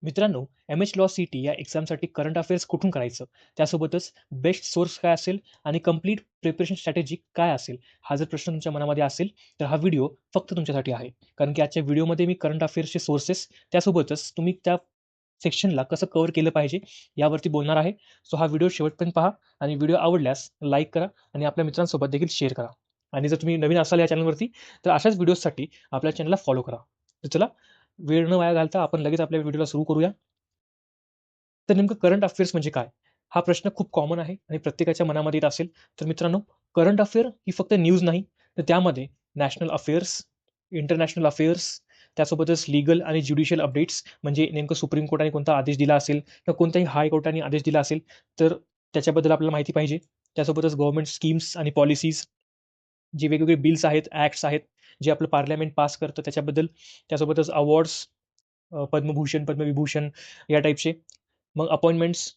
मित्रांनो, M-H law C-T या एक्झामसाठी करंट अफेअर्स कुठून करायचं? त्यासोबतच बेस्ट सोर्स काय असेल आणि कंप्लीट प्रिपरेशन स्ट्रॅटेजी काय असेल? हा जर प्रश्न तुमच्या मनामध्ये असेल, तर हा व्हिडिओ फक्त तुमच्यासाठी आहे. कारण की आजच्या व्हिडिओमध्ये मी करंट अफेअर्सचे सोर्सेस, त्यासोबतच तुम्ही त्या सेक्शनला कसं कव्हर केलं पाहिजे, यावरती बोलणार आहे. सो हा व्हिडिओ शेवटपर्यंत पहा आणि व्हिडिओ आवडल्यास लाईक करा आणि आपल्या मित्रांसोबत देखील शेअर करा. आणि जर तुम्ही नवीन असाल या चॅनलवरती, तर अशाच व्हिडिओजसाठी आपल्या चॅनलला फॉलो करा. तर चला, वेळ न वाया घालता आपण लगेच आपल्या व्हिडिओला सुरू करूया. तर नेमकं करंट अफेअर्स म्हणजे काय? हा प्रश्न खूप कॉमन आहे आणि प्रत्येकाच्या मनामध्ये येत असेल. तर मित्रांनो, करंट अफेअर ही फक्त न्यूज नाही, तर त्यामध्ये नॅशनल अफेअर्स, इंटरनॅशनल अफेअर्स, त्यासोबतच लीगल आणि ज्युडिशियल अपडेट्स म्हणजे नेमकं सुप्रीम कोर्टाने कोणता आदेश दिला असेल किंवा कोणत्याही हाय कोर्टाने आदेश दिला असेल, तर त्याच्याबद्दल आपल्याला माहिती पाहिजे. त्यासोबतच गव्हर्नमेंट स्कीम्स आणि पॉलिसीज, जे वेगवेगळे बिल्स आहेत, ॲक्ट्स आहेत, जे आपलं पार्लमेंट पास करतं त्याच्याबद्दल. त्यासोबतच अवॉर्ड्स, पद्मभूषण, पद्मविभूषण या टाईपचे. मग अपॉइंटमेंट्स,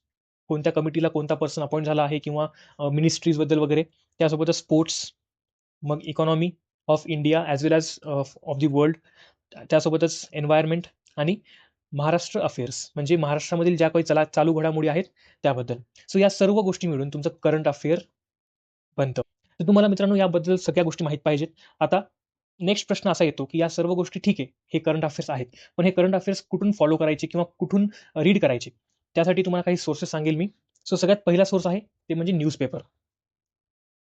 कोणत्या कमिटीला कोणता पर्सन अपॉइंट झाला आहे किंवा मिनिस्ट्रीजबद्दल वगैरे. त्यासोबतच स्पोर्ट्स, मग economy of India as well as of the world. त्यासोबतच एन्व्हायर्नमेंट आणि महाराष्ट्र अफेअर्स म्हणजे महाराष्ट्रामधील ज्या काही चालू घडामोडी आहेत त्याबद्दल. सो या सर्व गोष्टी मिळून तुमचं करंट अफेअर बनतं. तर तुम्हाला मित्रांनो याबद्दल सगळ्या गोष्टी माहीत पाहिजेत. आता नेक्स्ट प्रश्न असा येतो, की या सर्व गोष्टी ठीक आहे, हे करंट अफेअर्स आहेत. पण हे करंट अफेअर्स कुठून फॉलो करायचे किंवा कुठून रीड करायचे? त्यासाठी तुम्हाला काही सोर्सेस सांगेल मी. सो सगळ्यात पहिला सोर्स आहे ते म्हणजे newspaper.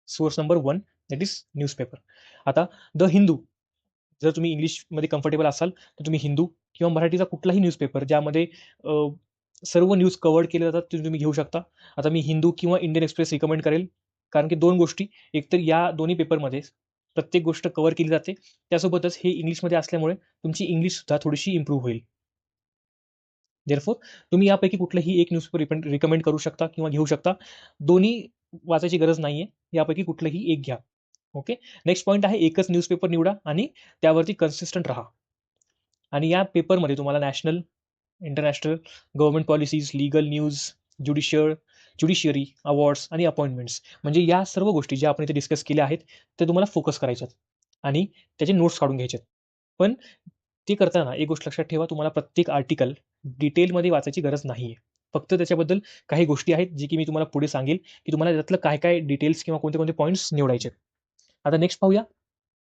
Source number 1 that is newspaper. आता द हिंदू, जर तुम्ही इंग्लिशमध्ये कम्फर्टेबल असाल, तर तुम्ही हिंदू किंवा मराठीचा कुठलाही न्यूजपेपर ज्यामध्ये अ, सर्व न्यूज कव्हर्ड केले जातात, ते तुम्ही घेऊ शकता. आता मी हिंदू किंवा इंडियन एक्सप्रेस रिकमेंड करेल. कारण की 2 गोष्टी, एकतर या दोन्ही पेपरमध्ये प्रत्येक गोष्ट कव्हर केली जाते. त्यासोबतच हे इंग्लिशमध्ये असल्यामुळे तुमची इंग्लिशसुद्धा थोडीशी इम्प्रूव्ह होईल. देअरफॉर तुम्ही यापैकी कुठलंही एक न्यूजपेपर रिकमेंड करू शकता किंवा घेऊ शकता. दोन्ही वाचायची गरज नाहीये. यापैकी कुठलंही एक घ्या. ओके. नेक्स्ट पॉइंट आहे, एकच न्यूजपेपर निवडा आणि त्यावरती कन्सिस्टंट राहा. आणि या पेपरमध्ये तुम्हाला national, international, government policies, legal news, judiciary, awards आणि अपॉइंटमेंट्स म्हणजे या सर्व गोष्टी ज्या आपण इथे डिस्कस केल्या आहेत, ते तुम्हाला फोकस करायच्यात आणि त्याचे नोट्स काढून घ्यायचे. पण ते करताना एक गोष्ट लक्षात ठेवा, तुम्हाला प्रत्येक आर्टिकल डिटेलमध्ये वाचायची गरज नाहीये. फक्त त्याच्याबद्दल काही गोष्टी आहेत, जे की मी तुम्हाला पुढे सांगेल, की तुम्हाला त्यातलं काय-काय डिटेल्स किंवा कोणते-कोणते पॉइंट्स निवडायचे. आता नेक्स्ट पाहूया,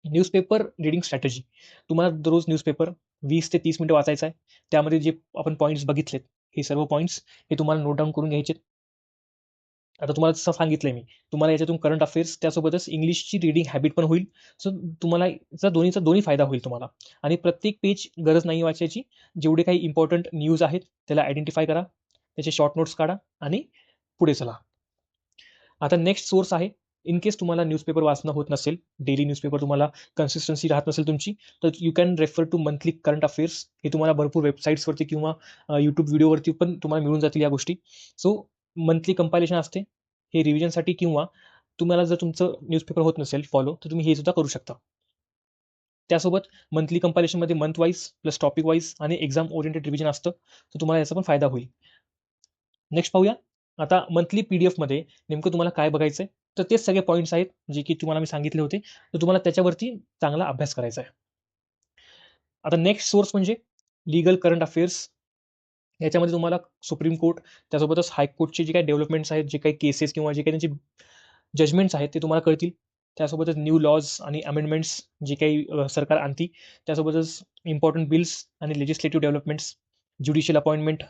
न्यूजपेपर रीडिंग स्ट्रॅटेजी. तुम्हाला दररोज न्यूजपेपर 20 ते 30 मिनिटं वाचायचा आहे. त्यामध्ये जे आपण पॉइंट्स बघितलेत, हे सर्व पॉइंट्स हे तुम्हाला नोट डाउन करून घ्यायचे. आता तुम्हाला जसं सांगितलंय मी, तुम्हाला याच्यातून करंट अफेअर्स त्यासोबतच इंग्लिशची रीडिंग हॅबिट पण होईल. सो तुम्हाला याचा दोन्ही फायदा होईल तुम्हाला. आणि प्रत्येक पेज गरज नाही वाचायची. जेवढे काही इम्पोर्टंट न्यूज आहेत, त्याला आयडेंटिफाय करा. त्याचे शॉर्ट नोट्स काढा आणि पुढे चला. आता नेक्स्ट सोर्स आहे, इन केस तुम्हाला न्यूजपेपर वाचणं होत नसेल, डेली न्यूजपेपर तुम्हाला कन्सिस्टन्सी राहत नसेल तुमची, तर you can refer to monthly current affairs. हे तुम्हाला भरपूर वेबसाईट्सवरती किंवा YouTube व्हिडिओवरती पण तुम्हाला मिळून जातील या गोष्टी. सो मंथली कंपायलेशन असते. हे रिव्हिजनसाठी किंवा तुम्हाला जर तुमचं न्यूजपेपर होत नसेल फॉलो, तर तुम्ही हे सुद्धा करू शकता. त्यासोबत मंथली कंपायलेशनमध्ये month wise plus topic wise आणि एक्झाम ओरिएंटेड रिव्हिजन असतं. तर तुम्हाला याचा पण फायदा होईल. नेक्स्ट पाहूया. आता मंथली पी-डी-एफमध्ये नेमकं तुम्हाला काय बघायचंय? तर तेच सगळे पॉइंट्स आहेत, जे की तुम्हाला मी सांगितले होते. तर तुम्हाला त्याच्यावरती चांगला अभ्यास करायचा आहे. आता नेक्स्ट सोर्स म्हणजे लीगल करंट अफेअर्स. याच्यामध्ये तुम्हाला सुप्रीम कोर्ट, त्यासोबतच हायकोर्टचे जे काही डेव्हलपमेंट्स आहेत, जे काही केसेस किंवा जे काही त्यांचे जजमेंट्स आहेत, ते तुम्हाला कळतील. त्यासोबतच न्यू लॉज आणि अमेंडमेंट्स जे काही सरकार आणती. त्यासोबतच इम्पोर्टंट बिल्स आणि legislative developments, judicial appointment,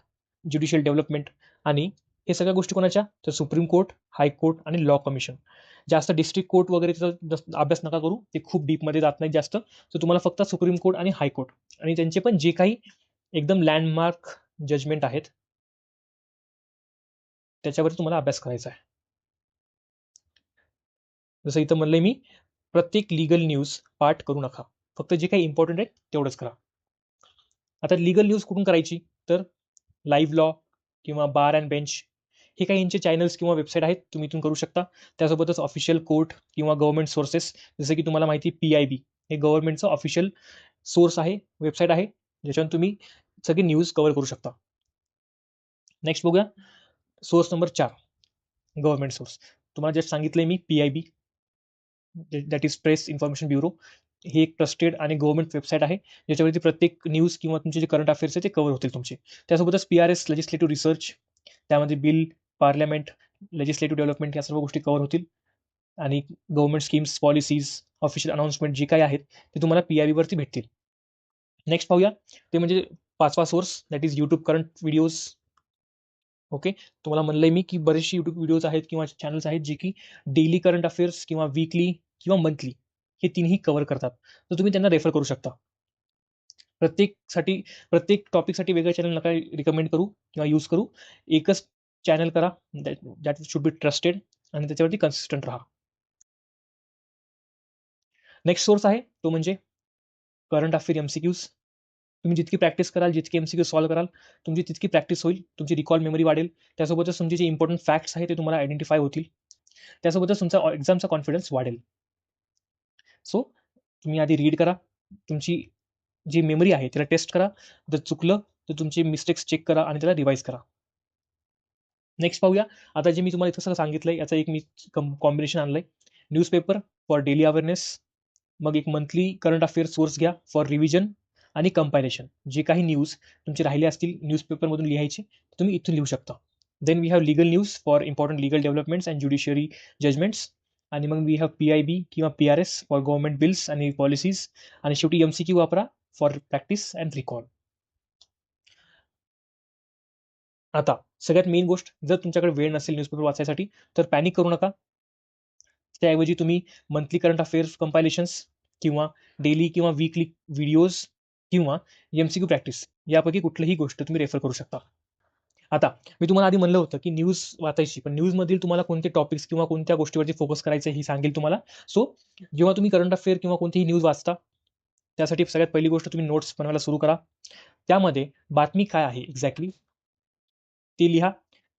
judicial development आणि हे सगळ्या गोष्टी कोणाच्या? तर सुप्रीम कोर्ट, हायकोर्ट आणि लॉ कमिशन. जास्त डिस्ट्रिक्ट कोर्ट वगैरेचा जास्त अभ्यास नका करू. ते खूप डीपमध्ये जात नाहीत जास्त. तर तुम्हाला फक्त सुप्रीम कोर्ट आणि हायकोर्ट आणि त्यांचे पण जे काही एकदम लँडमार्क जजमेंट आहेत, त्याच्यावरती तुम्हाला अभ्यास करायचा आहे. जसं इथं म्हणलंय मी, प्रत्येक लीगल न्यूज पाठ करू नका. फक्त जे काही इम्पोर्टंट आहे तेवढंच करा. आता लीगल न्यूज कुठून करायची? तर लाईव्ह लॉ किंवा बार अँड बेंच, हे काही यांचे चॅनल्स किंवा वेबसाईट आहेत, तुम्ही इथून करू शकता. त्यासोबतच ऑफिशियल कोर्ट किंवा गव्हर्नमेंट सोर्सेस, जसं की तुम्हाला माहिती आहे पी-आय-बी, हे गव्हर्नमेंटचं ऑफिशियल सोर्स आहे, वेबसाईट आहे, ज्याच्यावरून तुम्ही सगळी न्यूज कव्हर करू शकता. नेक्स्ट बघूया, सोर्स नंबर 4, गव्हर्नमेंट सोर्स. तुम्हाला जस्ट सांगितलंय मी PIB, that is press information bureau. ही एक ट्रस्टेड आणि गव्हर्नमेंट वेबसाईट आहे, ज्याच्यावरती प्रत्येक न्यूज किंवा तुमचे जे करंट अफेअर्स आहे ते कव्हर होतील तुमचे. त्यासोबतच PRS लेजिस्लेटिव्ह रिसर्च, त्यामध्ये बिल, पार्लमेंट, लेजिस्लेटिव्ह डेव्हलपमेंट या सर्व गोष्टी कव्हर होतील आणि government schemes, policies, official announcement जे काही आहेत ते तुम्हाला PIB वरती भेटतील. नेक्स्ट पाहूया ते म्हणजे 5वा source that is YouTube current videos. Okay. तुम्हाला म्हणलंय मी की बरेचसे YouTube व्हिडिओज आहेत किंवा चॅनल्स आहेत जे की डेली करंट अफेअर्स किंवा वीकली किंवा मंथली हे तिन्ही कव्हर करतात. तर तुम्ही त्यांना रेफर करू शकता. प्रत्येकसाठी प्रत्येक टॉपिकसाठी वेगळं चॅनल नका रिकमेंड करू किंवा यूज करू. एकच चॅनल करा दॅट शुड बी ट्रस्टेड आणि त्याच्यावरती कन्सिस्टंट राहा. नेक्स्ट सोर्स आहे तो म्हणजे करंट अफेअर MCQs. तुम्ही जितकी प्रॅक्टिस कराल, जितके MCQ सॉल्व्ह कराल, तुमची तितकी प्रॅक्टिस होईल, तुमची रिकॉल मेमरी वाढेल. त्यासोबतच तुमचे जे इम्पोर्टंट फॅक्ट्स आहेत ते तुम्हाला आयडेंटिफाय होतील. त्यासोबतच तुमचा एक्झामचा कॉन्फिडन्स वाढेल. सो तुम्ही आधी रीड करा. तुमची जी मेमरी आहे त्याला टेस्ट करा. जर चुकलं तर तुमचे मिस्टेक्स चेक करा आणि त्याला रिवाइज करा. नेक्स्ट पाहूया. आता जे मी तुम्हाला इथं सगळं सांगितलंय याचं एक मी कॉम्बिनेशन आणलंय. न्यूजपेपर फॉर डेली अवेअरनेस, मग एक मंथली करंट अफेअर सोर्स घ्या फॉर रिव्हिजन आणि कंपायलेशन. जे काही न्यूज तुमचे राहिले असतील न्यूजपेपरमधून लिहायचे तुम्ही इथून लिहू शकता. Then we have legal news for important legal developments and judiciary judgements. आणि मग वी हॅव PIB किंवा PRS फॉर गव्हर्नमेंट बिल्स आणि पॉलिसीज. आणि शेवटी MCQ वापरा फॉर प्रॅक्टिस अँड रिकॉल. आता सगळ्यात मेन गोष्ट, जर तुमच्याकडे वेळ नसेल न्यूजपेपर वाचायसाठी तर पॅनिक करू नका. त्याऐवजी तुम्ही मंथली करंट अफेअर्स कंपायलेशन्स किंवा डेली किंवा वीकली व्हिडिओज किंवा MCQ प्रॅक्टिस यापैकी कुठलीही गोष्ट तुम्ही रेफर करू शकता. आता मी तुम्हाला आधी म्हणलं होतं की न्यूज वाचायची, पण न्यूजमधील तुम्हाला कोणते टॉपिक्स किंवा कोणत्या गोष्टीवरती फोकस करायचं हे सांगेल तुम्हाला. सो जेव्हा तुम्ही करंट अफेअर किंवा कोणतीही न्यूज वाचता त्यासाठी सगळ्यात पहिली गोष्ट तुम्ही नोट्स बनवायला सुरू करा. त्यामध्ये बातमी काय आहे एक्झॅक्टली ते लिहा.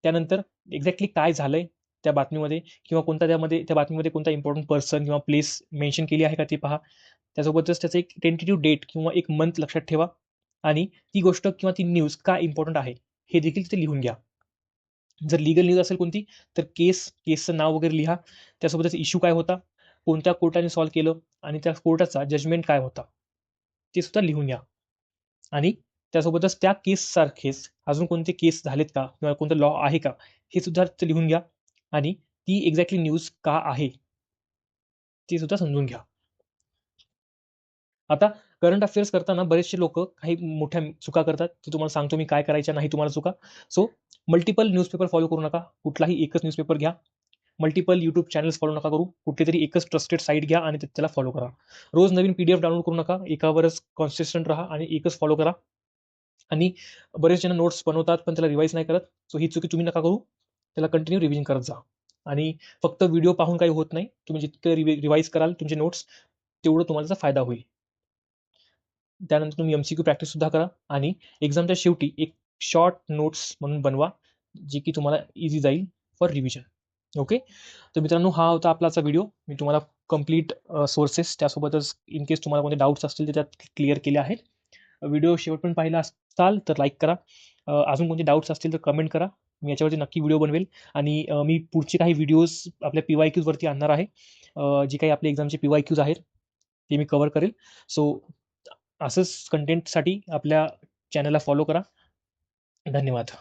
त्यानंतर एक्झॅक्टली काय झालंय त्या बातमीमध्ये किंवा त्या बातमीमध्ये कोणता इम्पॉर्टंट पर्सन किंवा प्लेस मेन्शन केली आहे का ते पहा. त्यासोबतच त्याचं एक टेंटेटिव्ह डेट किंवा एक मंथ लक्षात ठेवा आणि ती गोष्ट किंवा ती न्यूज का इम्पॉर्टंट आहे हे देखील तिथे लिहून घ्या. जर लीगल न्यूज असेल कोणती तर केसचं नाव वगैरे लिहा. त्यासोबतच इश्यू काय होता, कोणत्या कोर्टाने सॉल्व्ह केलं आणि त्या कोर्टाचा जजमेंट काय होता ते सुद्धा लिहून घ्या. आणि त्यासोबतच त्या केससारखेच अजून कोणते केस झालेत का किंवा कोणतं लॉ आहे का हे सुद्धा तिथे लिहून घ्या. आणि ती एक्झॅक्टली न्यूज का आहे ते सुद्धा समजून घ्या. आता करंट अफेअर्स करताना बरेचसे लोक काही मोठ्या चुका करतात. ते तुम्हाला सांगतो मी काय करायच्या नाही तुम्हाला चुका. सो मल्टिपल न्यूजपेपर फॉलो करू नका. कुठलाही एकच न्यूजपेपर घ्या. मल्टिपल YouTube चॅनल्स फॉलो नका करू. कुठलीतरी एकच ट्रस्टेड साईट घ्या आणि त्याला फॉलो करा. रोज नवीन PDF डाउनलोड करू नका. एकावरच कॉन्सिस्टंट राहा आणि एकच फॉलो करा. आणि बरेच जण नोट्स बनवतात पण त्याला रिवाइज नाही करत. सो ही चुकी तुम्ही नका करू. त्याला कंटिन्यू रिव्हिजन करत जा. आणि फक्त व्हिडिओ पाहून काही होत नाही. तुम्ही जितकं रिवाइज कराल तुमचे नोट्स तेवढं तुम्हाला त्याचा फायदा होईल. त्यानंतर तुम्ही MCQ प्रॅक्टिस सुद्धा करा आणि एक्झामच्या शेवटी एक शॉर्ट नोट्स म्हणून बनवा, जी की तुम्हाला इझी जाईल फॉर रिव्हिजन. ओके. तर मित्रांनो हा होता आपलाचा व्हिडिओ. मी तुम्हाला कंप्लीट सोर्सेस त्यासोबतच इन केस तुम्हाला कोणते डाऊट्स असतील तर त्यात क्लिअर केले आहेत. व्हिडिओ शेवटपर्यंत पाहिला असाल तर लाईक करा. अजून कोणते डाऊट्स असतील तर कमेंट करा. मी याच्यावरती नक्की व्हिडिओ बनवेल आणि मी पुढचे काही व्हिडिओज आपल्या PYQs वरती आणणार आहे. जे काही आपले एक्झामचे PYQs आहेत ते मी कव्हर करेल. सो असंच कंटेंटसाठी आपल्या चॅनलला फॉलो करा. धन्यवाद.